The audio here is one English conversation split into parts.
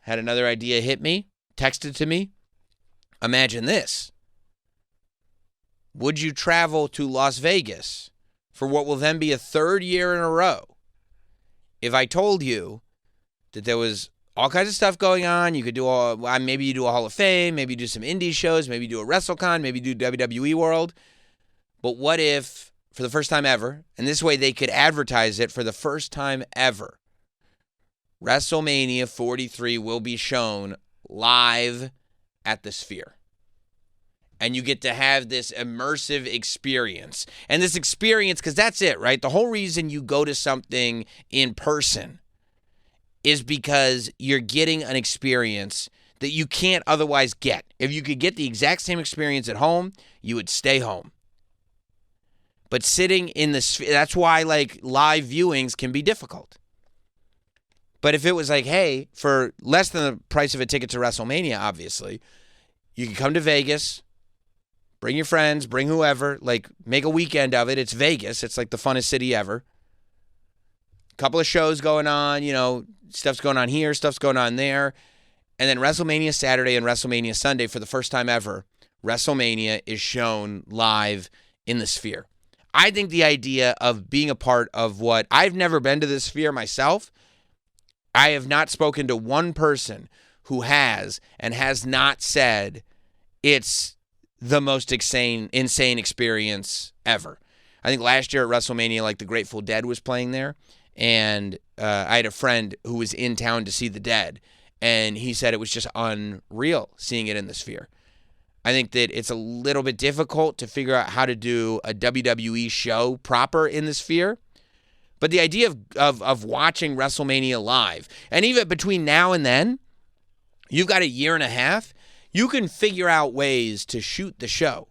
had another idea hit me, texted to me. Imagine this. Would you travel to Las Vegas for what will then be a third year in a row if I told you that there was all kinds of stuff going on? You could do maybe you do a Hall of Fame, maybe you do some indie shows, maybe you do a WrestleCon, maybe you do WWE World. But what if, for the first time ever, and this way they could advertise it for the first time ever, WrestleMania 43 will be shown live at the Sphere. And you get to have this immersive experience. And this experience, because that's it, right? The whole reason you go to something in person is because you're getting an experience that you can't otherwise get. If you could get the exact same experience at home, you would stay home. But sitting in the Sphere, that's why like live viewings can be difficult. But if it was like, hey, for less than the price of a ticket to WrestleMania, obviously, you can come to Vegas, bring your friends, bring whoever, like make a weekend of it. It's Vegas. It's like the funnest city ever. A couple of shows going on, stuff's going on here, stuff's going on there. And then WrestleMania Saturday and WrestleMania Sunday, for the first time ever, WrestleMania is shown live in the Sphere. I think the idea of being a part of what, I've never been to the Sphere myself. I have not spoken to one person who has and has not said it's the most insane experience ever. I think last year at WrestleMania, like the Grateful Dead was playing there, and I had a friend who was in town to see the Dead, and he said it was just unreal seeing it in the Sphere. I think that it's a little bit difficult to figure out how to do a WWE show proper in the Sphere. But the idea of watching WrestleMania live, and even between now and then, you've got a year and a half, you can figure out ways to shoot the show.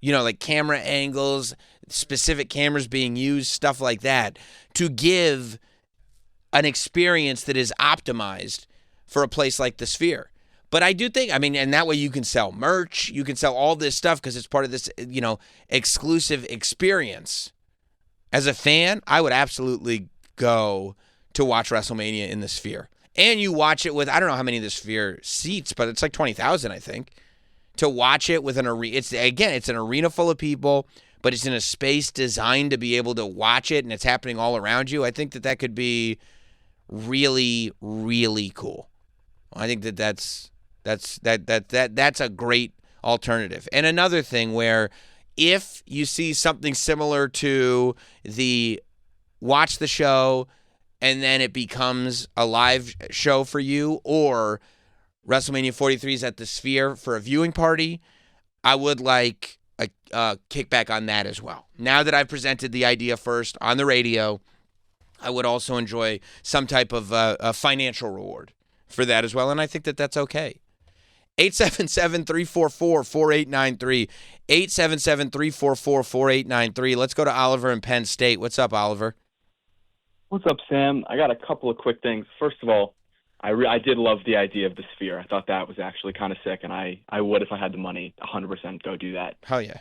Like camera angles, specific cameras being used, stuff like that, to give an experience that is optimized for a place like the Sphere. But I do think, and that way you can sell merch, you can sell all this stuff because it's part of this, exclusive experience. As a fan, I would absolutely go to watch WrestleMania in the Sphere. And you watch it with, I don't know how many the Sphere seats, but it's like 20,000, I think. To watch it with an arena, it's an arena full of people, but it's in a space designed to be able to watch it, and it's happening all around you. I think that could be really, really cool. I think that's a great alternative. And another thing where, if you see something similar to the watch the show and then it becomes a live show for you, or WrestleMania 43 is at the Sphere for a viewing party, I would like a kickback on that as well. Now that I've presented the idea first on the radio, I would also enjoy some type of a financial reward for that as well, and I think that that's okay. 877-344-4893. 877-344-4893. Let's go to Oliver in Penn State. What's up, Oliver? What's up, Sam? I got a couple of quick things. First of all, I did love the idea of the Sphere. I thought that was actually kind of sick, and I would, if I had the money, 100% go do that. Hell yeah.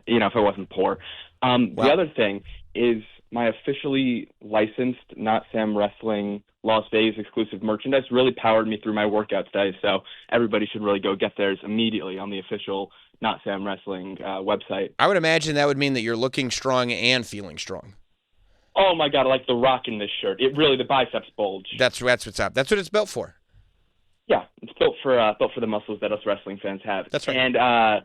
If I wasn't poor. The other thing is my officially licensed Not Sam Wrestling Las Vegas exclusive merchandise really powered me through my workout today, so everybody should really go get theirs immediately on the official Not Sam Wrestling website. I would imagine that would mean that you're looking strong and feeling strong. Oh my God, I like the rock in this shirt. The biceps bulge. That's what's up. That's what it's built for. Yeah, it's built for the muscles that us wrestling fans have. That's right. And I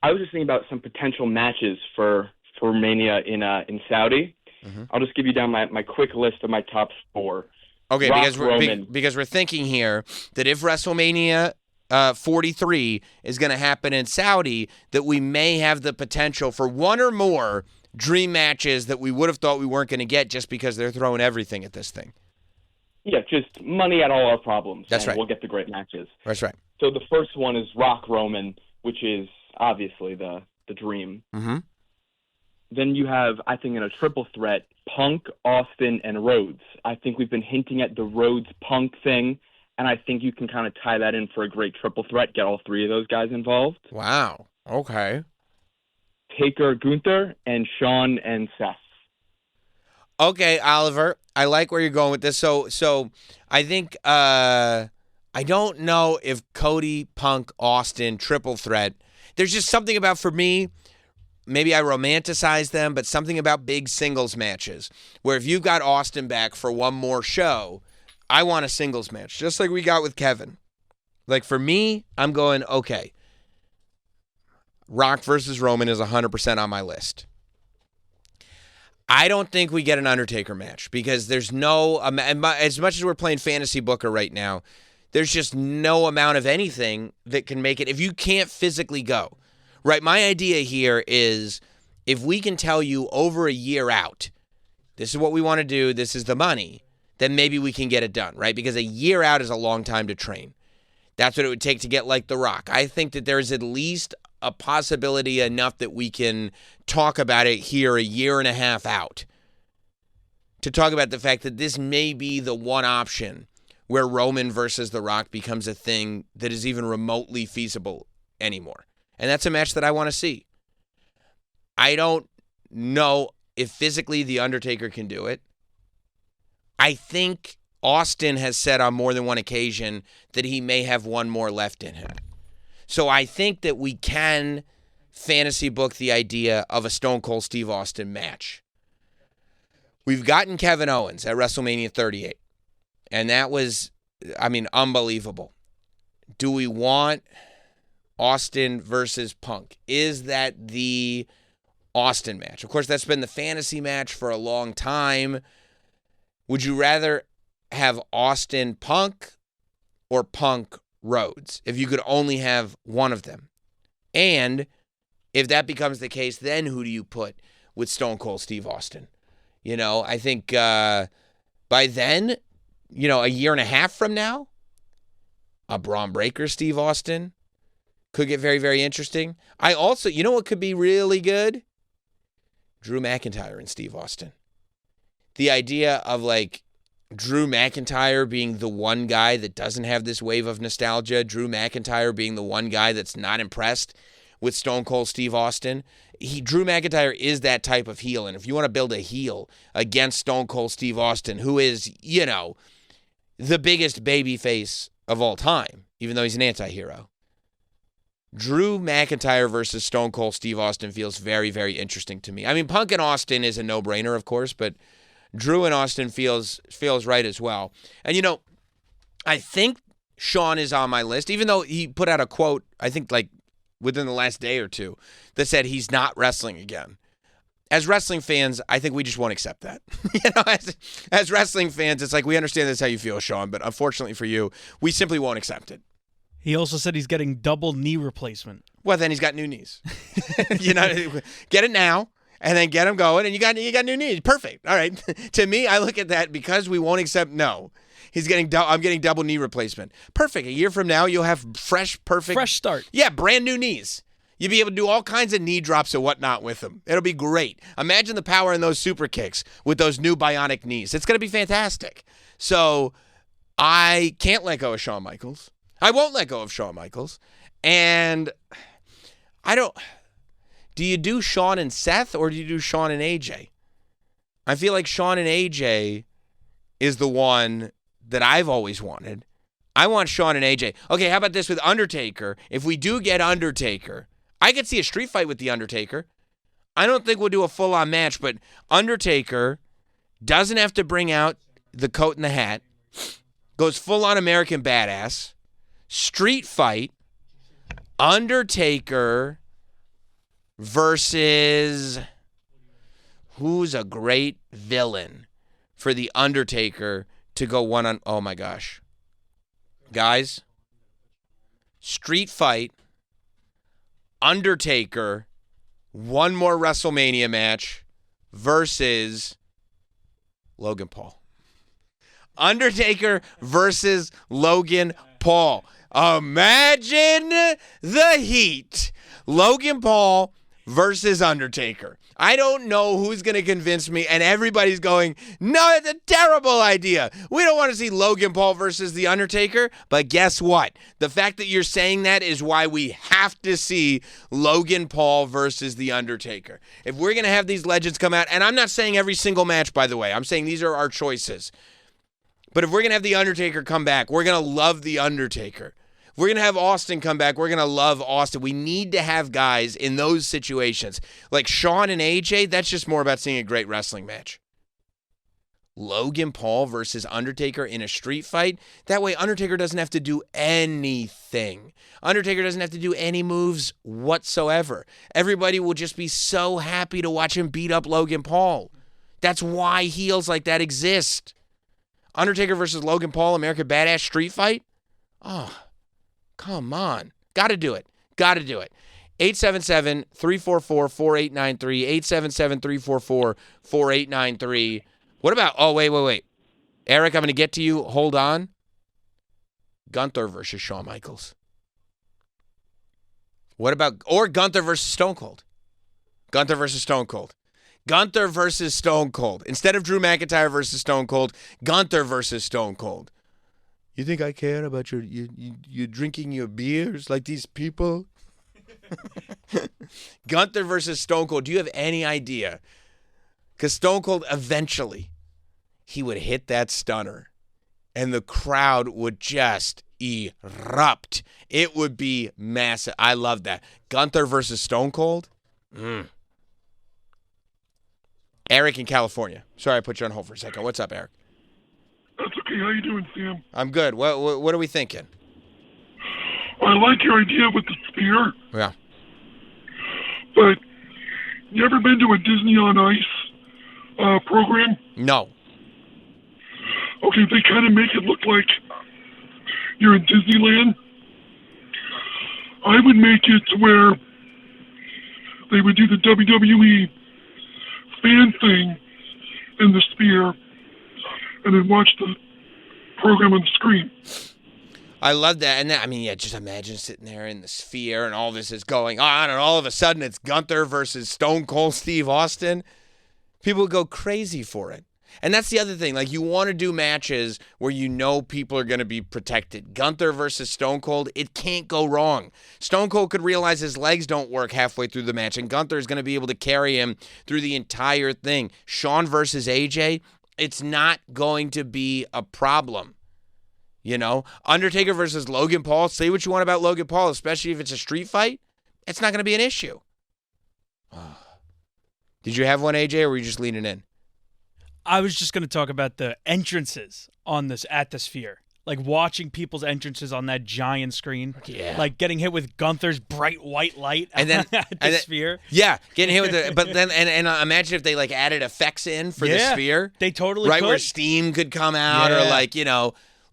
was just thinking about some potential matches for Mania in Saudi. Mm-hmm. I'll just give you down my quick list of my top 4. Okay, because we're thinking here that if WrestleMania 43 is going to happen in Saudi, that we may have the potential for one or more dream matches that we would have thought we weren't going to get just because they're throwing everything at this thing. Yeah, just money at all our problems. That's right. We'll get the great matches. That's right. So the first one is Rock Roman, which is obviously the dream. Mm-hmm. Then you have, I think, in a triple threat, Punk, Austin, and Rhodes. I think we've been hinting at the Rhodes-Punk thing, and I think you can kind of tie that in for a great triple threat, get all 3 of those guys involved. Wow. Okay. Taker, Gunther, and Shawn and Seth. Okay, Oliver, I like where you're going with this. So I think I don't know if Cody, Punk, Austin, triple threat. There's just something about, for me, maybe I romanticize them, but something about big singles matches where if you've got Austin back for one more show, I want a singles match, just like we got with Kevin. Like, for me, I'm going, okay, Rock versus Roman is 100% on my list. I don't think we get an Undertaker match because there's no, as much as we're playing fantasy booker right now, there's just no amount of anything that can make it. If you can't physically go, right? My idea here is if we can tell you over a year out, this is what we want to do, this is the money, then maybe we can get it done, right? Because a year out is a long time to train. That's what it would take to get like The Rock. I think that there's at least a possibility enough that we can talk about it here a year and a half out to talk about the fact that this may be the one option where Roman versus The Rock becomes a thing that is even remotely feasible anymore. And that's a match that I want to see. I don't know if physically The Undertaker can do it. I think Austin has said on more than one occasion that he may have one more left in him. So I think that we can fantasy book the idea of a Stone Cold Steve Austin match. We've gotten Kevin Owens at WrestleMania 38. And that was, unbelievable. Do we want Austin versus Punk? Is that the Austin match? Of course, that's been the fantasy match for a long time. Would you rather have Austin Punk or Punk Rhodes if you could only have one of them? And if that becomes the case, then who do you put with Stone Cold Steve Austin? I think by then, a year and a half from now, a Braun Breaker Steve Austin could get very, very interesting. I also, what could be really good? Drew McIntyre and Steve Austin. The idea of Drew McIntyre being the one guy that doesn't have this wave of nostalgia, Drew McIntyre being the one guy that's not impressed with Stone Cold Steve Austin. Drew McIntyre is that type of heel, and if you want to build a heel against Stone Cold Steve Austin, who is, the biggest babyface of all time, even though he's an anti-hero, Drew McIntyre versus Stone Cold Steve Austin feels very, very interesting to me. Punk and Austin is a no-brainer, of course, but Drew and Austin feels right as well. And, I think Sean is on my list, even though he put out a quote, I think, within the last day or two, that said he's not wrestling again. As wrestling fans, I think we just won't accept that. As wrestling fans, it's we understand that's how you feel, Sean, but unfortunately for you, we simply won't accept it. He also said he's getting double knee replacement. Well, then he's got new knees. Get it now. And then get him going, and you got new knees. Perfect. All right. To me, I look at that because we won't accept no. I'm getting double knee replacement. Perfect. A year from now, you'll have fresh start. Yeah, brand new knees. You'll be able to do all kinds of knee drops and whatnot with them. It'll be great. Imagine the power in those super kicks with those new bionic knees. It's going to be fantastic. So I can't let go of Shawn Michaels. I won't let go of Shawn Michaels. And do you do Shawn and Seth or do you do Shawn and AJ? I feel like Shawn and AJ is the one that I've always wanted. I want Shawn and AJ. Okay, how about this with Undertaker? If we do get Undertaker, I could see a street fight with The Undertaker. I don't think we'll do a full-on match, but Undertaker doesn't have to bring out the coat and the hat, goes full-on American Badass, street fight, Undertaker versus who's a great villain for The Undertaker to go one-on... Oh, my gosh. Guys, street fight, Undertaker, one more WrestleMania match versus Logan Paul. Undertaker versus Logan Paul. Imagine the heat. Logan Paul versus Undertaker. I don't know who's going to convince me, and everybody's going, no, it's a terrible idea. We don't want to see Logan Paul versus The Undertaker, but guess what? The fact that you're saying that is why we have to see Logan Paul versus The Undertaker. If we're going to have these legends come out, and I'm not saying every single match, by the way. I'm saying these are our choices. But if we're going to have The Undertaker come back, we're going to love The Undertaker. We're going to have Austin come back. We're going to love Austin. We need to have guys in those situations. Like Shawn and AJ, that's just more about seeing a great wrestling match. Logan Paul versus Undertaker in a street fight. That way Undertaker doesn't have to do anything. Undertaker doesn't have to do any moves whatsoever. Everybody will just be so happy to watch him beat up Logan Paul. That's why heels like that exist. Undertaker versus Logan Paul, American Badass street fight? Oh, come on. Got to do it. 877-344-4893. 877-344-4893. What about, wait. Eric, I'm going to get to you. Hold on. Gunther versus Shawn Michaels. What about, or Gunther versus Stone Cold. Gunther versus Stone Cold. Instead of Drew McIntyre versus Stone Cold, Gunther versus Stone Cold. You think I care about you drinking your beers like these people? Gunther versus Stone Cold. Do you have any idea? Because Stone Cold eventually, he would hit that stunner and the crowd would just erupt. It would be massive. I love that. Gunther versus Stone Cold? Eric in California. Sorry I put you on hold for a second. What's up, Eric? That's okay. How you doing, Sam? I'm good. What are we thinking? I like your idea with the spear. Yeah. But you ever been to a Disney on Ice program? No. Okay, they kind of make it look like you're in Disneyland. I would make it to where they would do the WWE fan thing in the spear and then watch the program on the screen. I love that. And just imagine sitting there in the sphere and all this is going on and all of a sudden it's Gunther versus Stone Cold Steve Austin. People go crazy for it. And that's the other thing. Like, you want to do matches where you know people are going to be protected. Gunther versus Stone Cold, it can't go wrong. Stone Cold could realize his legs don't work halfway through the match, and Gunther is going to be able to carry him through the entire thing. Shawn versus AJ, it's not going to be a problem. You know? Undertaker versus Logan Paul, say what you want about Logan Paul, especially if it's a street fight, it's not going to be an issue. Did you have one, AJ, or were you just leaning in? I was just going to talk about the entrances on this at the Sphere. Like watching people's entrances on that giant screen. Yeah. Like getting hit with Gunther's bright white light and then, at the Sphere. Yeah, getting hit with it. But then, and imagine if they like added effects in for the Sphere. They totally right, could. where steam could come out or like,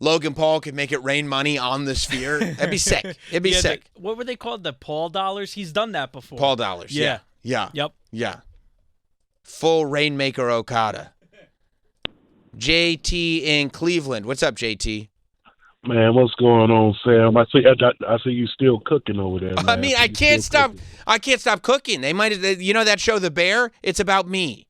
Logan Paul could make it rain money on the Sphere. That'd be sick. It'd be sick. What were they called? The Paul dollars? He's done that before. Paul dollars. Yeah. Yep. Yeah. Full Rainmaker Okada. JT in Cleveland. What's up, JT? Man, what's going on, Sam? I see you still cooking over there, man. I mean, I can't stop cooking. They might, that show The Bear? It's about me.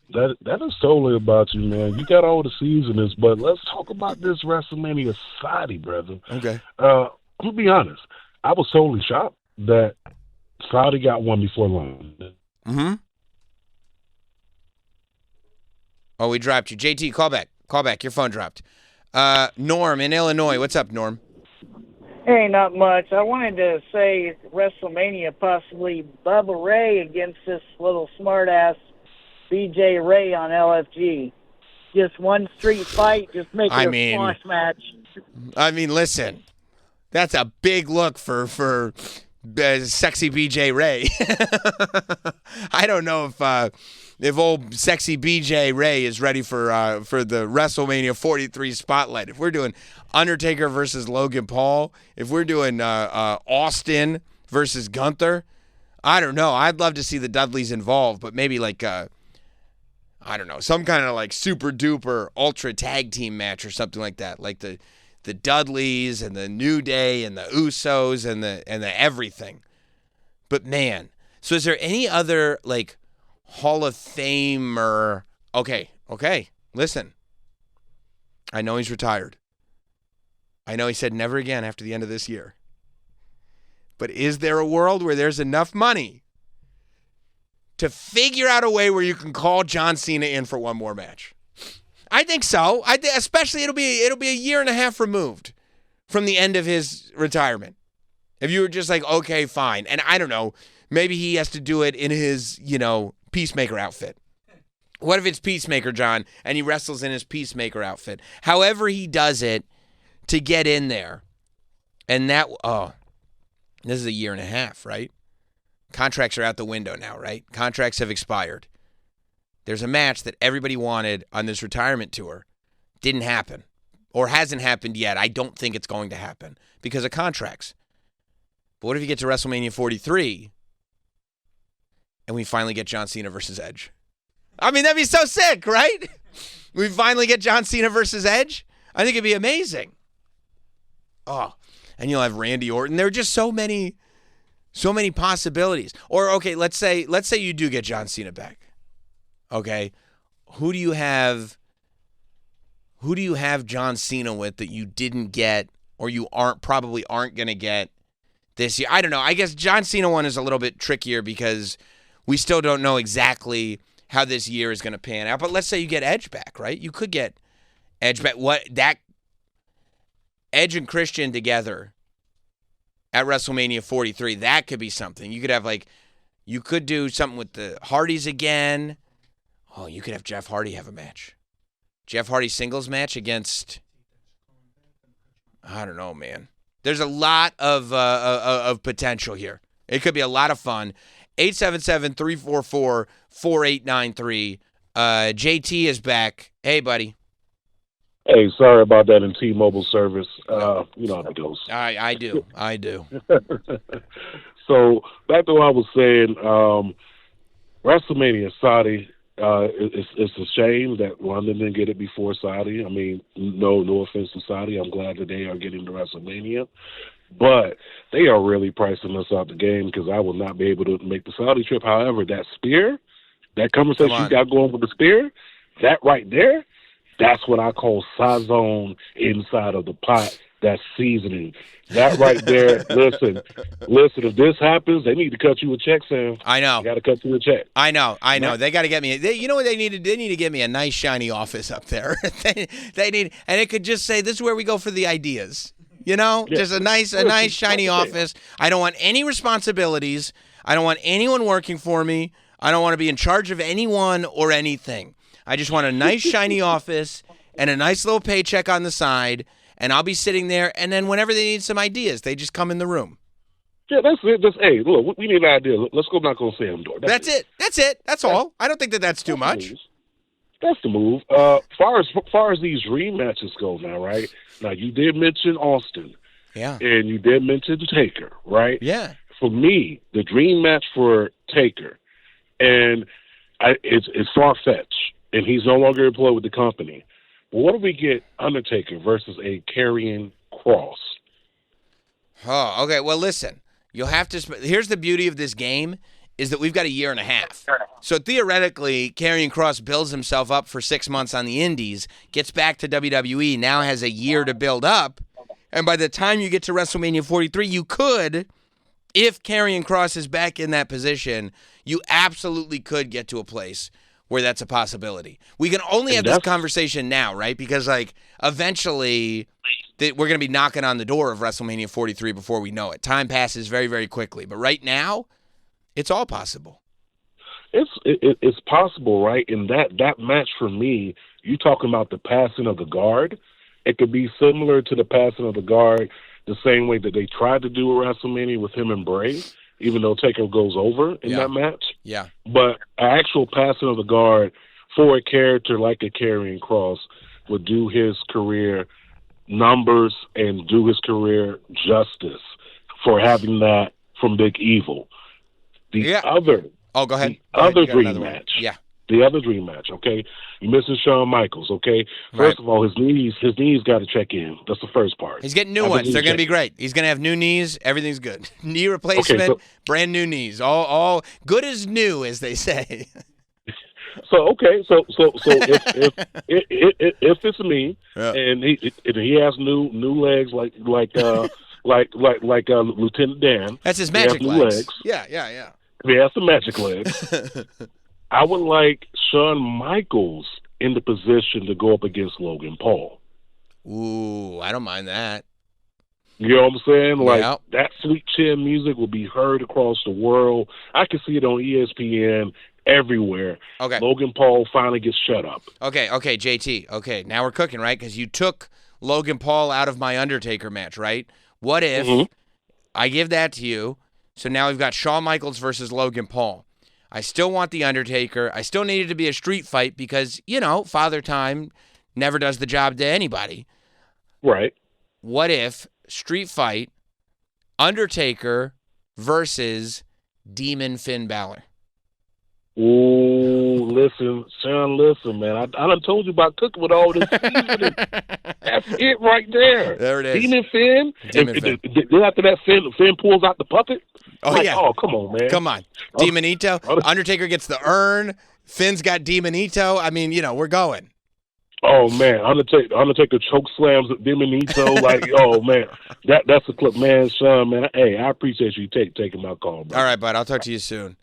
That is totally about you, man. You got all the seasonings, but let's talk about this WrestleMania Saudi, brother. Okay. I'll be honest. I was totally shocked that Saudi got one before London. Mm-hmm. Oh, we dropped you. JT, call back. Your phone dropped. Norm in Illinois. What's up, Norm? Hey, not much. I wanted to say WrestleMania, possibly Bubba Ray against this little smartass BJ Ray on LFG. Just one street fight, just make it a squash match. I mean, listen, that's a big look for sexy BJ Ray. I don't know if old sexy BJ Ray is ready for the WrestleMania 43 spotlight. If we're doing Undertaker versus Logan Paul, if we're doing Austin versus Gunther, I don't know. I'd love to see the Dudleys involved, but maybe like I don't know, some kind of like super duper ultra tag team match or something like that, like the Dudleys and the New Day and the Usos and the everything. But man, so is there any other like Hall of Famer. Okay, listen. I know he's retired. I know he said never again after the end of this year. But is there a world where there's enough money to figure out a way where you can call John Cena in for one more match? I think so. Especially it'll be a year and a half removed from the end of his retirement. If you were just like, okay, fine. And I don't know, maybe he has to do it in his, Peacemaker outfit. What if it's Peacemaker, John, and he wrestles in his Peacemaker outfit? However he does it to get in there. And this is a year and a half, right? Contracts are out the window now, right? Contracts have expired. There's a match that everybody wanted on this retirement tour. Didn't happen. Or hasn't happened yet. I don't think it's going to happen because of contracts. But what if you get to WrestleMania 43 and we finally get John Cena versus Edge? I mean, that'd be so sick, right? We finally get John Cena versus Edge. I think it'd be amazing. Oh, and you'll have Randy Orton. There are just so many possibilities. Or okay, let's say you do get John Cena back. Okay, who do you have John Cena with that you didn't get, or you probably aren't going to get this year? I don't know. I guess John Cena one is a little bit trickier because we still don't know exactly how this year is going to pan out. But let's say you get Edge back, right? You could get Edge back. Edge and Christian together at WrestleMania 43, that could be something. You could have you could do something with the Hardys again. Oh, you could have Jeff Hardy have a match. Jeff Hardy singles match against, I don't know, man. There's a lot of potential here. It could be a lot of fun. 877-344-4893. JT is back. Hey, buddy. Hey, sorry about that in T-Mobile service. You know how it goes. I do. So back to what I was saying, WrestleMania Saudi. It's a shame that London didn't get it before Saudi. I mean, no offense to Saudi. I'm glad that they are getting to WrestleMania. But they are really pricing us out the game because I will not be able to make the Saudi trip. However, that spear, that conversation you got going with the spear, that right there, that's what I call sazon inside of the pot. That's seasoning. That right there, listen, if this happens, they need to cut you a check, Sam. I know. They got to cut you a check. I know. They got to get me. You know what they need to do? They need to get me a nice, shiny office up there. they need, and it could just say, this is where we go for the ideas. Just a nice, shiny office. I don't want any responsibilities. I don't want anyone working for me. I don't want to be in charge of anyone or anything. I just want a nice, shiny office and a nice little paycheck on the side, and I'll be sitting there, and then whenever they need some ideas, they just come in the room. Yeah, that's it. Hey, look, we need an idea. Let's go knock on Sam's door. That's it. That's all. I don't think that's too much. That's the move. Far as these rematches go now, right? Now, you did mention Austin. Yeah. And you did mention Taker, right? Yeah. For me, the dream match for Taker, and it's far-fetched, and he's no longer employed with the company. But what if we get Undertaker versus a Karrion Kross? Oh, okay. Well, listen. You'll have to. Here's the beauty of this game is that we've got a year and a half. So theoretically, Karrion Kross builds himself up for 6 months on the Indies, gets back to WWE, now has a year to build up, and by the time you get to WrestleMania 43, you could, if Karrion Kross is back in that position, you absolutely could get to a place where that's a possibility. We can only have this conversation now, right? Because eventually we're going to be knocking on the door of WrestleMania 43 before we know it. Time passes very, very quickly. But right now, it's all possible. It's possible, right? And that match for me, you talking about the passing of the guard, it could be similar to the passing of the guard the same way that they tried to do a WrestleMania with him and Bray, even though Taker goes over in that match. Yeah. But an actual passing of the guard for a character like a Karrion Kross would do his career numbers and do his career justice for having that from Big Evil. Go ahead. The other dream match. Yeah. The other dream match, okay? You're missing Shawn Michaels, okay? First of all, his knees got to check in. That's the first part. He's getting new ones. They're going to be great. He's going to have new knees. Everything's good. Knee replacement, brand new knees. All good as new, as they say. if it's me and he has new legs like Lieutenant Dan, that's his magic legs. Yeah. He has some magic legs. I would like Shawn Michaels in the position to go up against Logan Paul. Ooh, I don't mind that. You know what I'm saying? Like that Sweet Chin music will be heard across the world. I can see it on ESPN everywhere. Okay. Logan Paul finally gets shut up. Okay, JT. Okay, now we're cooking, right? Because you took Logan Paul out of my Undertaker match, right? What if I give that to you? So now we've got Shawn Michaels versus Logan Paul. I still want the Undertaker. I still need it to be a street fight because, Father Time never does the job to anybody. Right. What if street fight, Undertaker versus Demon Finn Balor? Ooh, listen, Sean, man. I done told you about cooking with all this seasoning. That's it right there. There it is. Demon Finn. Finn. Then after that, Finn pulls out the puppet. Oh, yeah. Oh, come on, man. Come on. Demonito. Undertaker gets the urn. Finn's got Demonito. I mean, we're going. Oh, man. Undertaker choke slams Demonito. Oh, man. That's a clip. Man, Sean, man. Hey, I appreciate you taking my call, bro. All right, bud. I'll talk to you soon.